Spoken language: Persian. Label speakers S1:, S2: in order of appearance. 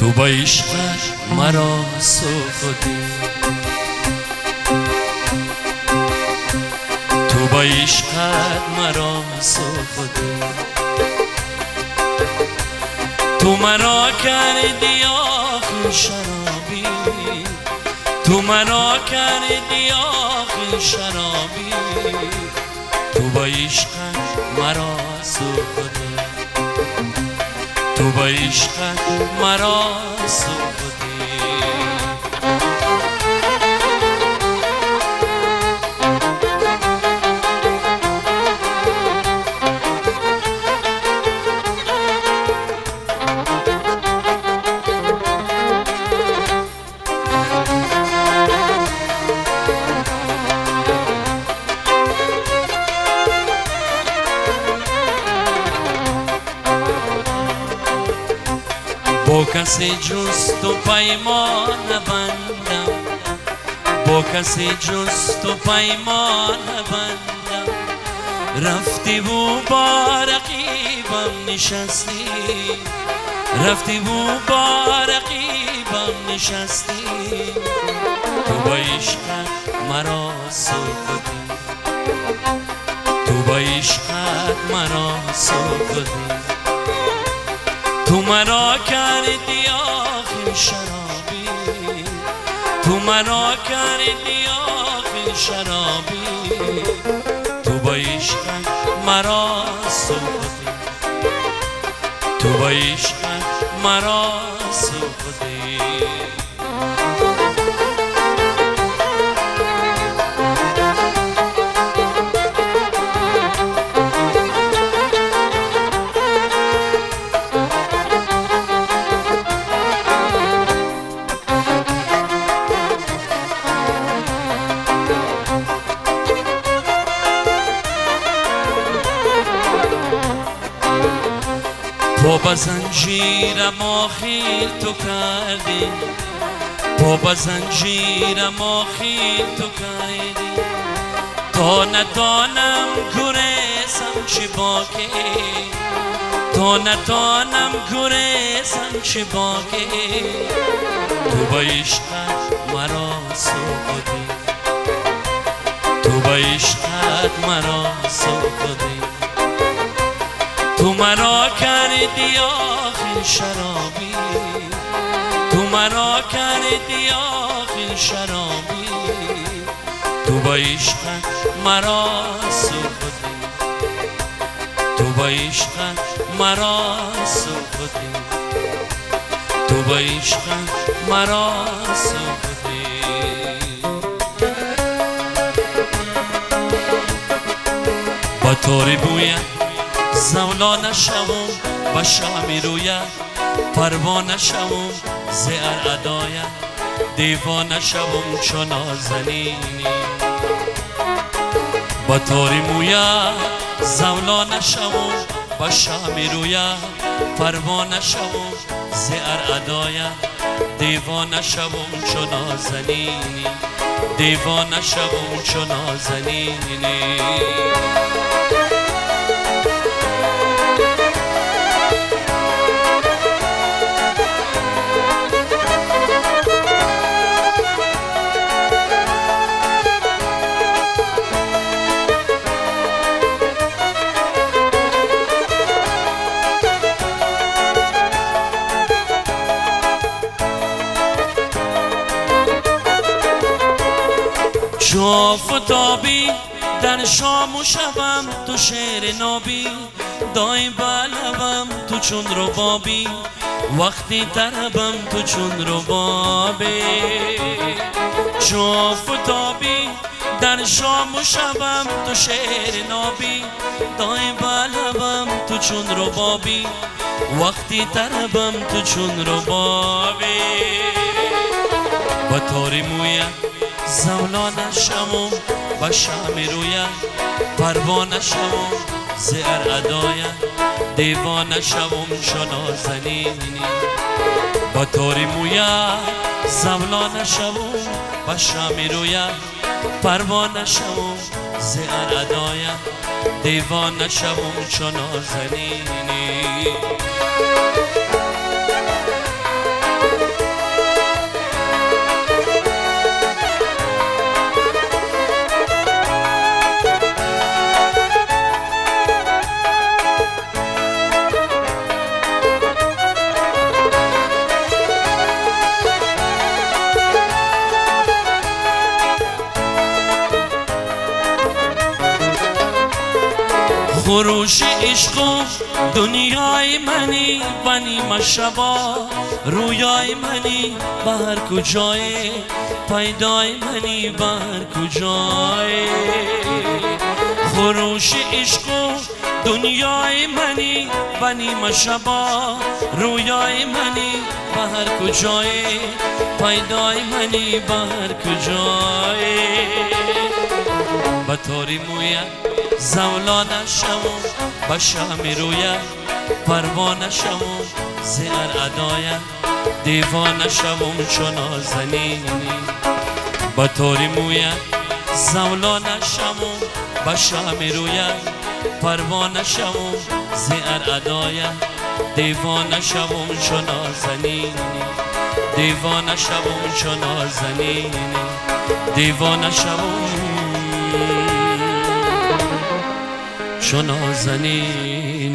S1: تو با عشقت مرا سوختی، تو با عشقت مرا سوختی، تو مرا کردی آخر شرابی، تو مرا کردی آخر شرابی، تو با عشقت مرا سوختی، تو با عشقت مرا سوختی. با کسی جز تو پیمان نبندم، با کسی جز تو پیمان نبندم، رفتی و با رقیبم نشستی، رفتی و با رقیبم نشستی، تو با عشقت مرا سوختی، تو با عشقت مرا سوختی، تو مرا کردی آخر شرابی، تو مرا کردی آخر شرابی، تو با عشقت مرا سوختی، تو با عشقت مرا سوختی. با زنجیرم آخیل تو کردی، با زنجیرم آخیل تو کردی، تا نتانم گریزم چه باکی، تا نتانم گریزم چه باکی، تو با عشقت مرا سوختی، تو با عشقت مرا سوختی، تو مرا کردی آخر شرابی، تو مرا کردی آخر شرابی، تو با عشقت مرا سوختی، تو با عشقت مرا سوختی، تو با عشقت مرا سوختی. با طوری بویم زولانه شوم، با شامی رویم پروانه شوم، زهر ادایم دیوانه شوم چون نازنینی، با طوری مویم زولانه شوم، با شامی رویم پروانه شوم، زهر ادایم دیوانه شوم چون نازنینی، دیوانه شوم چون نازنینی. آفتابی در شام و شبم تو شعر نابی، دای بلبم تو چون ربابی، وقتی طربم تو چون ربابی. آفتابی در شام و شبم تو شعر نابی، دای بلبم تو چون ربابی، وقتی طربم تو چون ربابی. با طوری مویم زولانه شوم، با شامی رویم پروانه شوم، زهر ادایم دیوانه شوم چون نازنینی، با طوری مویم زولانه شوم، با شامی رویم پروانه شوم، زهر ادایم دیوانه شوم چون نازنینی. خروش عشق و دنیای منی و نیمه شبا رویای منی بر کجای پیدای منی بر کجای خروش عشق و دنیای منی و نیمه شبا رویای منی بر کجای پیدای منی بر کجای به طوری مویت زولانه شمون به شام رویت پروانه شمون زیر ادایت دیوانه شمون چون نازنینی به طوری مویت زولانه شمون به شام رویت پروانه شمون زیر ادایت دیوانه شمون چون نازنینی دیوانه شمون چون نازنینی دیوانه شمون چون نازنینی